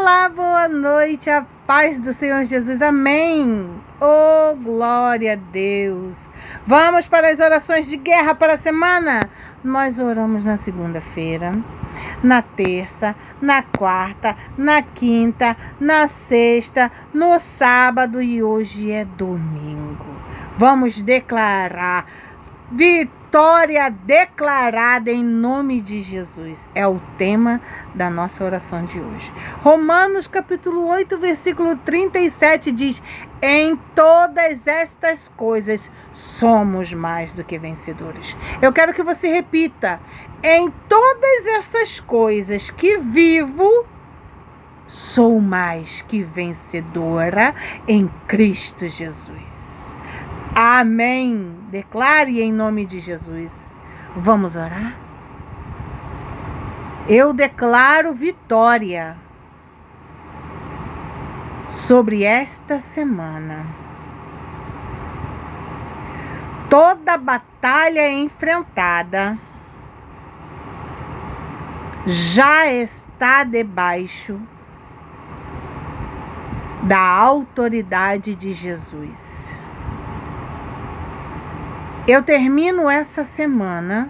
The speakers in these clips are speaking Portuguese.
Olá, boa noite, a paz do Senhor Jesus, amém. Oh, glória a Deus. Vamos para as orações de guerra para a semana. Nós oramos na segunda-feira, na terça, na quarta, na quinta, na sexta, no sábado e hoje é domingo. Vamos declarar vitória declarada em nome de Jesus. É o tema da nossa oração de hoje. Romanos capítulo 8, versículo 37 diz: em todas estas coisas somos mais do que vencedores. Eu quero que você repita: em todas essas coisas que vivo, sou mais que vencedora em Cristo Jesus. Amém. Declare em nome de Jesus. Vamos orar? Eu declaro vitória sobre esta semana. Toda batalha enfrentada já está debaixo da autoridade de Jesus. Eu termino essa semana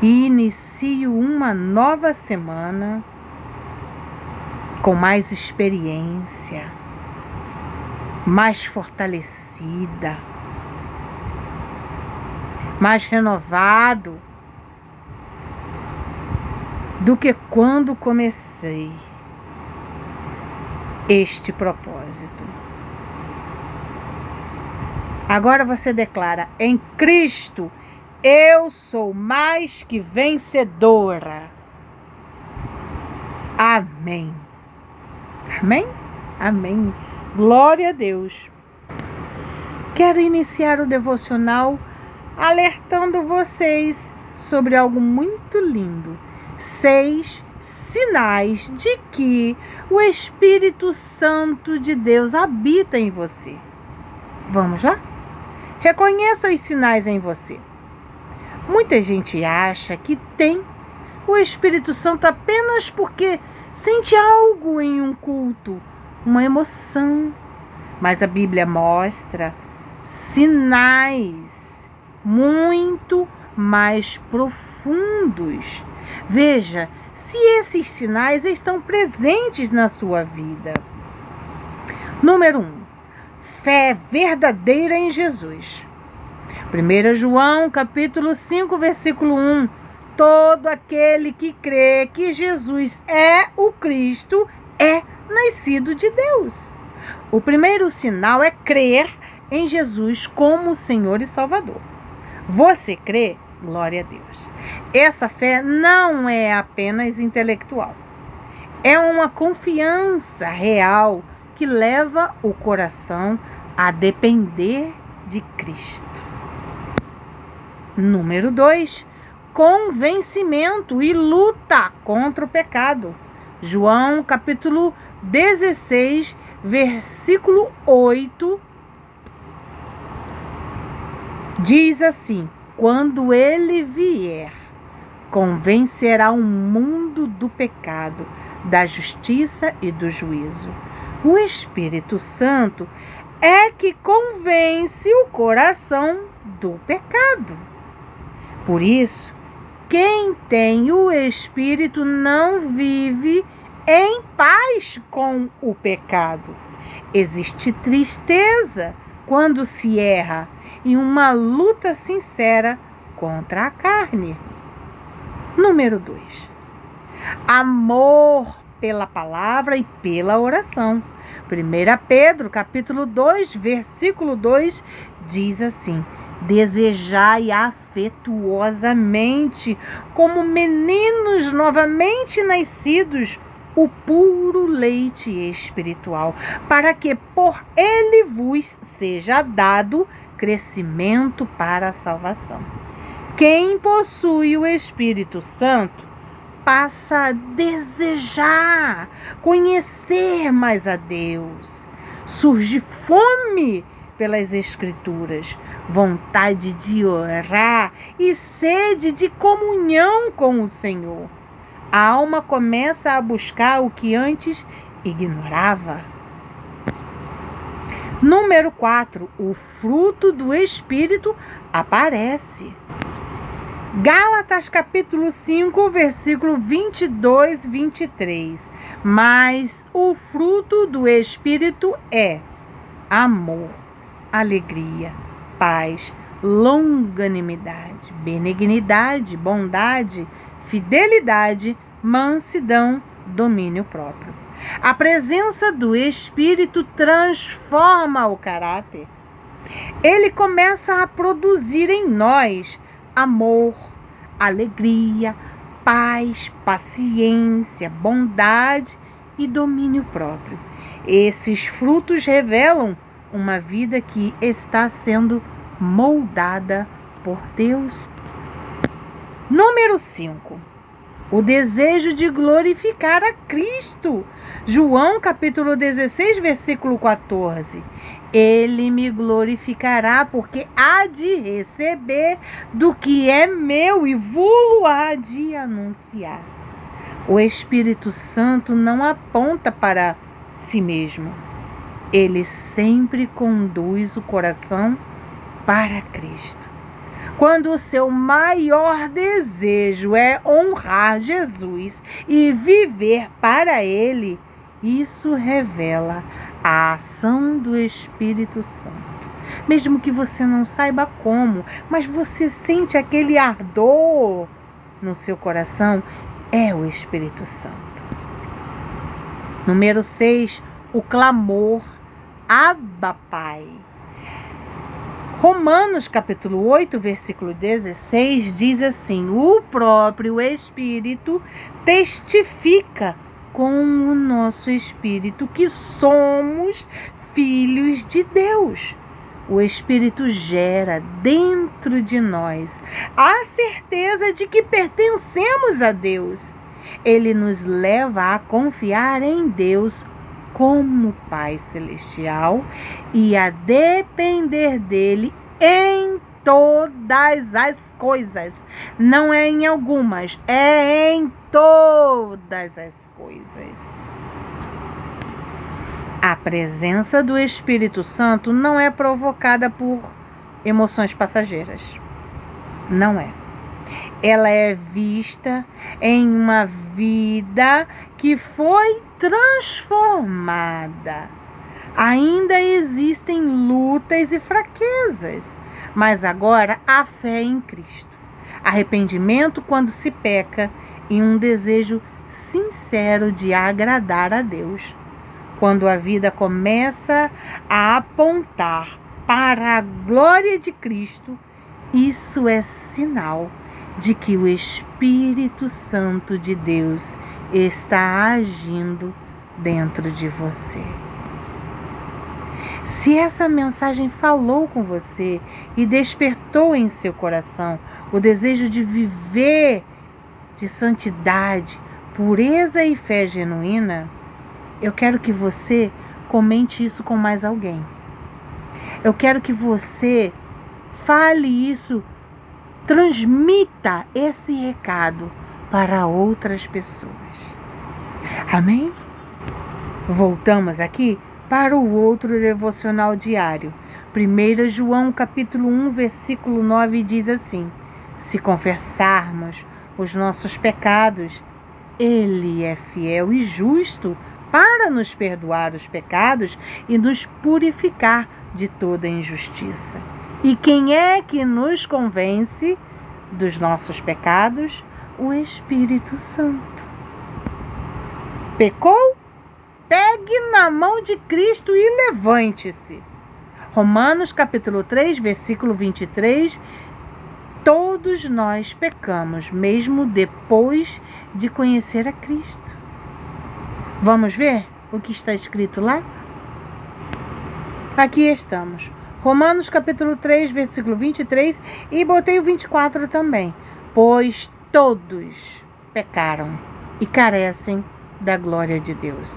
e inicio uma nova semana com mais experiência, mais fortalecida, mais renovado do que quando comecei este propósito. Agora você declara: em Cristo eu sou mais que vencedora. Amém. Amém? Amém. Glória a Deus. Quero iniciar o devocional alertando vocês sobre algo muito lindo. 6 sinais de que o Espírito Santo de Deus habita em você. Vamos lá? Reconheça os sinais em você. Muita gente acha que tem o Espírito Santo apenas porque sente algo em um culto, uma emoção. Mas a Bíblia mostra sinais muito mais profundos. Veja se esses sinais estão presentes na sua vida. Número 1. Fé verdadeira em Jesus. 1 João capítulo 5, versículo 1. Todo aquele que crê que Jesus é o Cristo é nascido de Deus. O primeiro sinal é crer em Jesus como Senhor e Salvador. Você crê? Glória a Deus. Essa fé não é apenas intelectual. É uma confiança real que leva o coração a depender de Cristo. Número 2, convencimento e luta contra o pecado. João capítulo 16, versículo 8, diz assim: quando ele vier, convencerá o mundo do pecado, da justiça e do juízo. O Espírito Santo é que convence o coração do pecado. Por isso, quem tem o Espírito não vive em paz com o pecado. Existe tristeza quando se erra e uma luta sincera contra a carne. Número 2. Amor pela palavra e pela oração. 1 Pedro, capítulo 2, versículo 2, diz assim: desejai afetuosamente, como meninos novamente nascidos, o puro leite espiritual, para que por ele vos seja dado crescimento para a salvação. Quem possui o Espírito Santo passa a desejar conhecer mais a Deus. Surge fome pelas Escrituras, vontade de orar e sede de comunhão com o Senhor. A alma começa a buscar o que antes ignorava. Número 4. O fruto do Espírito aparece. Gálatas capítulo 5, versículo 22 e 23. Mas o fruto do Espírito é amor, alegria, paz, longanimidade, benignidade, bondade, fidelidade, mansidão, domínio próprio. A presença do Espírito transforma o caráter. Ele começa a produzir em nós amor, alegria, paz, paciência, bondade e domínio próprio. Esses frutos revelam uma vida que está sendo moldada por Deus. Número 5. O desejo de glorificar a Cristo. João capítulo 16, versículo 14. Ele me glorificará, porque há de receber do que é meu e vou-lo há de anunciar. O Espírito Santo não aponta para si mesmo. Ele sempre conduz o coração para Cristo. Quando o seu maior desejo é honrar Jesus e viver para Ele, isso revela a ação do Espírito Santo. Mesmo que você não saiba como, mas você sente aquele ardor no seu coração, é o Espírito Santo. Número 6, o clamor, Abba, Pai. Romanos capítulo 8, versículo 16 diz assim: o próprio Espírito testifica com o nosso espírito que somos filhos de Deus. O Espírito gera dentro de nós a certeza de que pertencemos a Deus. Ele nos leva a confiar em Deus como Pai Celestial e a depender dele em todas as coisas. Não é em algumas, é em todas as coisas. A presença do Espírito Santo não é provocada por emoções passageiras. Não é. Ela é vista em uma vida que foi transformada. Ainda existem lutas e fraquezas, mas agora há fé em Cristo, arrependimento quando se peca e um desejo sincero de agradar a Deus. Quando a vida começa a apontar para a glória de Cristo, isso é sinal de que o Espírito Santo de Deus está agindo dentro de você. Se essa mensagem falou com você e despertou em seu coração o desejo de viver de santidade, pureza e fé genuína, eu quero que você comente isso com mais alguém. Eu quero que você fale isso, transmita esse recado para outras pessoas. Amém? Voltamos aqui para o outro devocional diário. 1 João capítulo 1, versículo 9 diz assim: se confessarmos os nossos pecados, Ele é fiel e justo para nos perdoar os pecados e nos purificar de toda injustiça. E quem é que nos convence dos nossos pecados? O Espírito Santo. Pecou? Pegue na mão de Cristo e levante-se. Romanos capítulo 3, versículo 23. Todos nós pecamos, mesmo depois de conhecer a Cristo. Vamos ver o que está escrito lá? Aqui estamos. Romanos capítulo 3, versículo 23, e botei o 24 também. Pois todos pecaram e carecem da glória de Deus,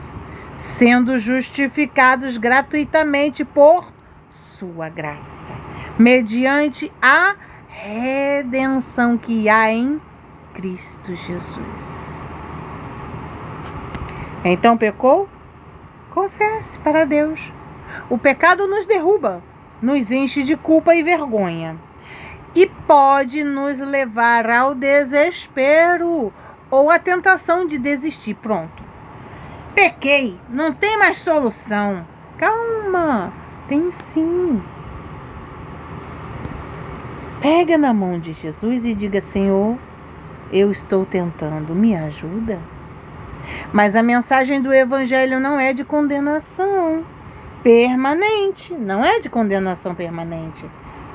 sendo justificados gratuitamente por sua graça, mediante a redenção que há em Cristo Jesus. Então pecou? Confesse para Deus. O pecado nos derruba, nos enche de culpa e vergonha. E pode nos levar ao desespero ou à tentação de desistir. Pronto. Pequei, não tem mais solução. Calma, tem sim. Pega na mão de Jesus e diga: Senhor, eu estou tentando, me ajuda. Mas a mensagem do Evangelho não é de condenação permanente, não é de condenação permanente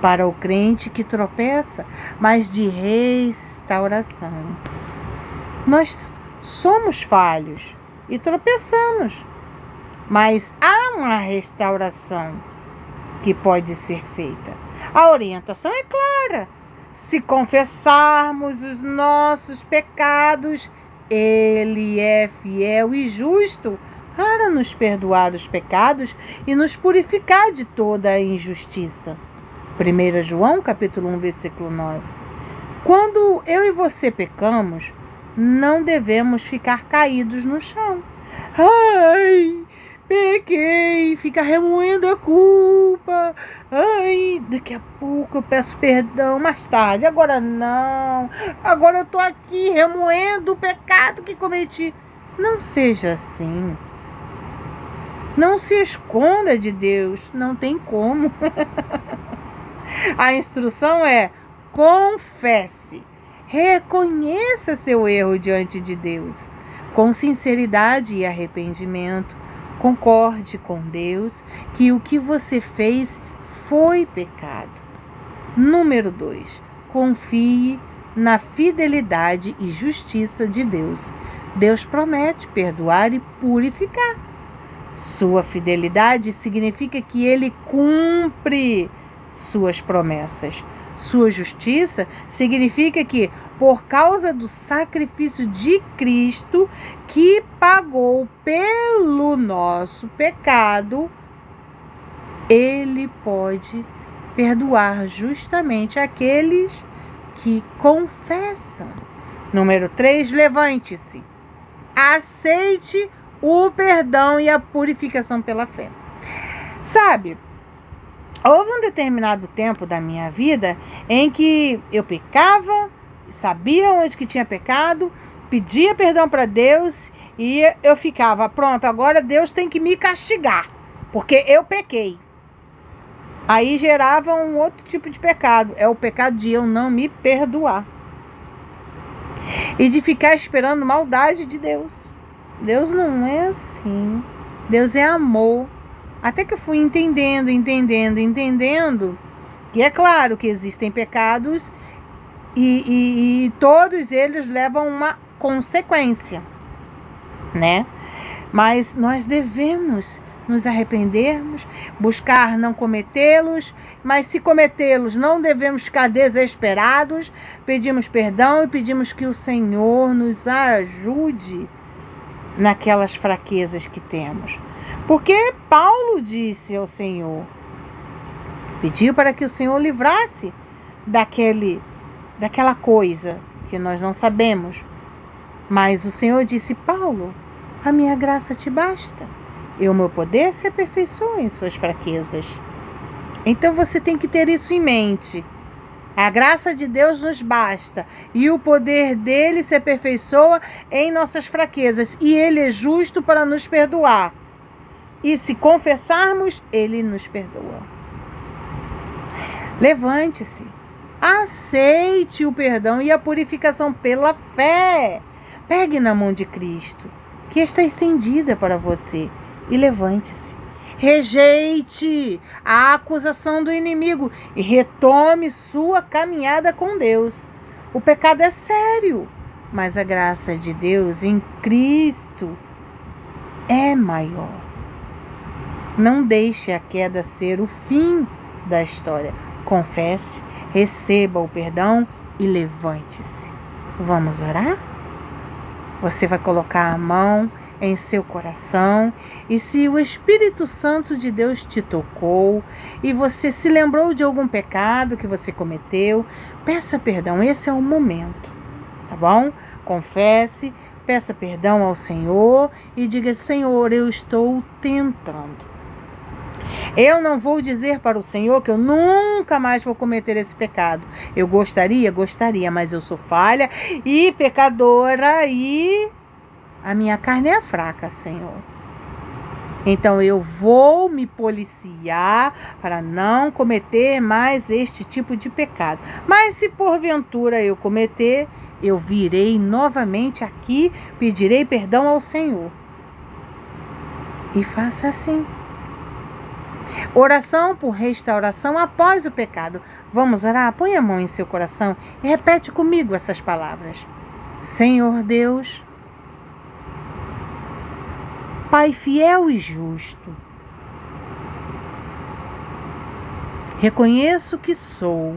para o crente que tropeça, mas de restauração. Nós somos falhos e tropeçamos, mas há uma restauração que pode ser feita. A orientação é clara. Se confessarmos os nossos pecados, Ele é fiel e justo para nos perdoar os pecados e nos purificar de toda a injustiça. 1 João, capítulo 1, versículo 9. Quando eu e você pecamos, não devemos ficar caídos no chão. Ai, pequei, fica remoendo a culpa. Ai, daqui a pouco eu peço perdão, mais tarde. Agora não. Agora eu estou aqui remoendo o pecado que cometi. Não seja assim. Não se esconda de Deus. Não tem como. A instrução é: confesse. Reconheça seu erro diante de Deus. Com sinceridade e arrependimento, concorde com Deus que o que você fez foi pecado. Número 2. Confie na fidelidade e justiça de Deus. Deus promete perdoar e purificar. Sua fidelidade significa que Ele cumpre suas promessas. Sua justiça significa que, por causa do sacrifício de Cristo, que pagou pelo nosso pecado, Ele pode perdoar justamente aqueles que confessam. Número 3, levante-se. Aceite o perdão e a purificação pela fé. Sabe, houve um determinado tempo da minha vida em que eu pecava, sabia onde que tinha pecado, pedia perdão para Deus e eu ficava: pronto, agora Deus tem que me castigar, porque eu pequei. Aí gerava um outro tipo de pecado, é o pecado de eu não me perdoar e de ficar esperando maldade de Deus. Deus não é assim. Deus é amor. Até que eu fui entendendo que é claro que existem pecados e todos eles levam uma consequência, né? Mas nós devemos nos arrependermos, buscar não cometê-los, mas se cometê-los não devemos ficar desesperados, pedimos perdão e pedimos que o Senhor nos ajude naquelas fraquezas que temos. Porque Paulo disse ao Senhor, pediu para que o Senhor livrasse daquela coisa que nós não sabemos. Mas o Senhor disse: Paulo, a minha graça te basta. E o meu poder se aperfeiçoa em suas fraquezas. Então você tem que ter isso em mente. A graça de Deus nos basta e o poder dele se aperfeiçoa em nossas fraquezas. E ele é justo para nos perdoar. E se confessarmos, ele nos perdoa. Levante-se. Aceite o perdão e a purificação pela fé. Pegue na mão de Cristo, que está estendida para você, e levante-se. Rejeite a acusação do inimigo e retome sua caminhada com Deus. O pecado é sério, mas a graça de Deus em Cristo é maior. Não deixe a queda ser o fim da história. Confesse, receba o perdão e levante-se. Vamos orar? Você vai colocar a mão em seu coração e se o Espírito Santo de Deus te tocou e você se lembrou de algum pecado que você cometeu, peça perdão. Esse é o momento, tá bom? Confesse, peça perdão ao Senhor e diga: Senhor, eu estou tentando. Eu não vou dizer para o Senhor que eu nunca mais vou cometer esse pecado. Eu gostaria, mas eu sou falha e pecadora e a minha carne é fraca, Senhor. Então eu vou me policiar para não cometer mais este tipo de pecado. Mas se porventura eu cometer, eu virei novamente aqui, pedirei perdão ao Senhor. E faça assim. Oração por restauração após o pecado. Vamos orar? Põe a mão em seu coração e repete comigo essas palavras. Senhor Deus, Pai fiel e justo, reconheço que sou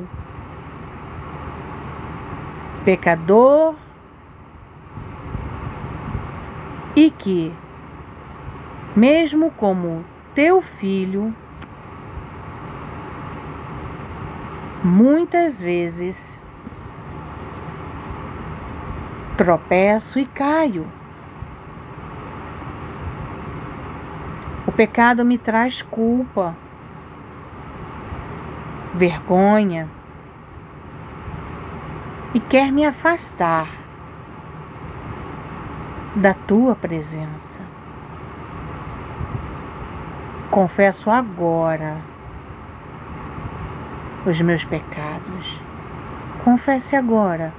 pecador e que, mesmo como teu filho, muitas vezes tropeço e caio. O pecado me traz culpa, vergonha e quer me afastar da tua presença. Confesso agora os meus pecados. Confesse agora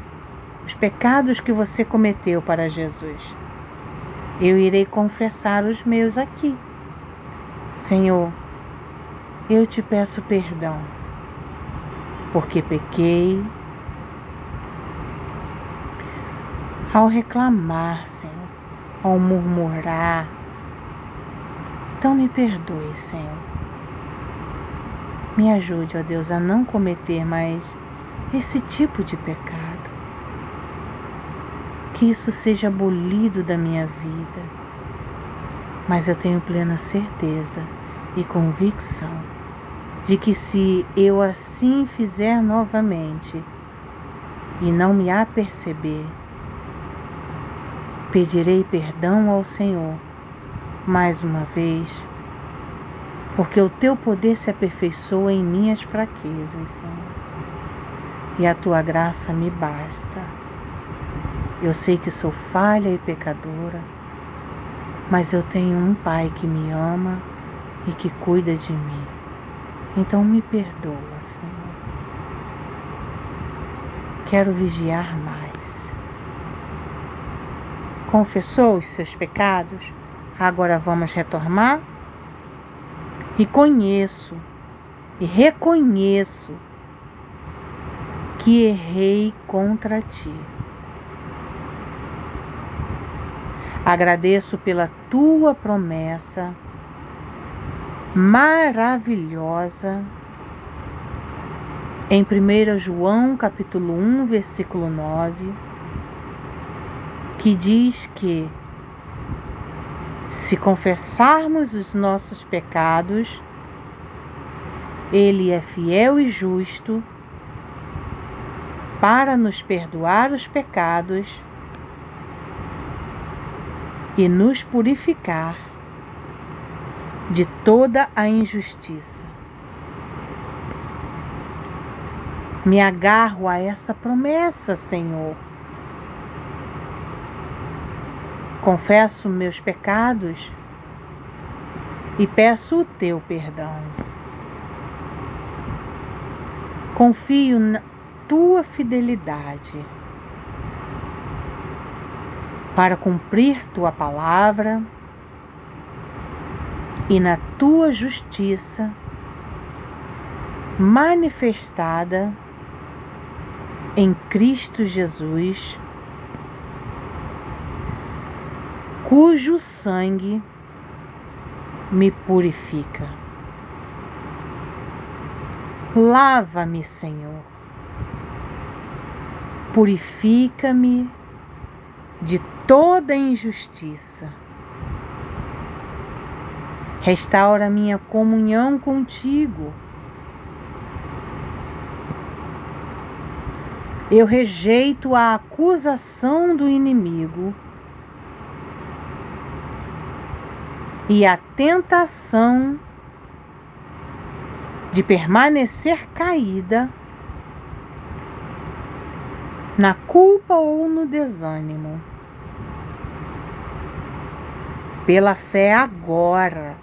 os pecados que você cometeu para Jesus. Eu irei confessar os meus aqui. Senhor, eu te peço perdão, porque pequei ao reclamar, Senhor, ao murmurar. Então me perdoe, Senhor. Me ajude, ó Deus, a não cometer mais esse tipo de pecado. Que isso seja abolido da minha vida. Mas eu tenho plena certeza e convicção de que se eu assim fizer novamente e não me aperceber, pedirei perdão ao Senhor mais uma vez, porque o teu poder se aperfeiçoa em minhas fraquezas, Senhor, e a tua graça me basta. Eu sei que sou falha e pecadora, mas eu tenho um Pai que me ama e que cuida de mim. Então me perdoa, Senhor. Quero vigiar mais. Confessou os seus pecados? Agora vamos retomar? E conheço e reconheço que errei contra ti. Agradeço pela tua promessa maravilhosa em 1 João capítulo 1, versículo 9, que diz que se confessarmos os nossos pecados, Ele é fiel e justo para nos perdoar os pecados e nos purificar de toda a injustiça. Me agarro a essa promessa, Senhor. Confesso meus pecados e peço o teu perdão. Confio na tua fidelidade para cumprir tua palavra e na tua justiça manifestada em Cristo Jesus, cujo sangue me purifica. Lava-me, Senhor. Purifica-me de toda injustiça. Restaura minha comunhão contigo. Eu rejeito a acusação do inimigo e a tentação de permanecer caída na culpa ou no desânimo. Pela fé agora,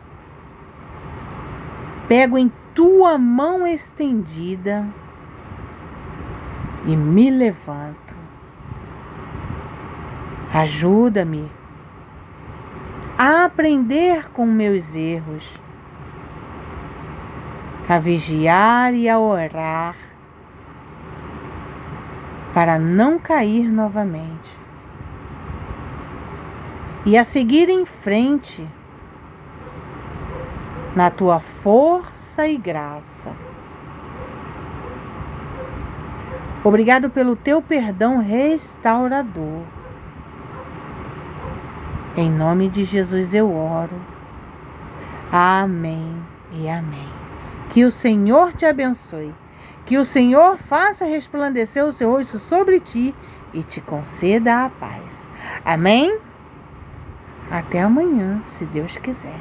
pego em tua mão estendida e me levanto. Ajuda-me a aprender com meus erros, a vigiar e a orar para não cair novamente e a seguir em frente na tua força e graça. Obrigado pelo teu perdão restaurador. Em nome de Jesus eu oro. Amém e amém. Que o Senhor te abençoe. Que o Senhor faça resplandecer o seu rosto sobre ti e te conceda a paz. Amém? Até amanhã, se Deus quiser.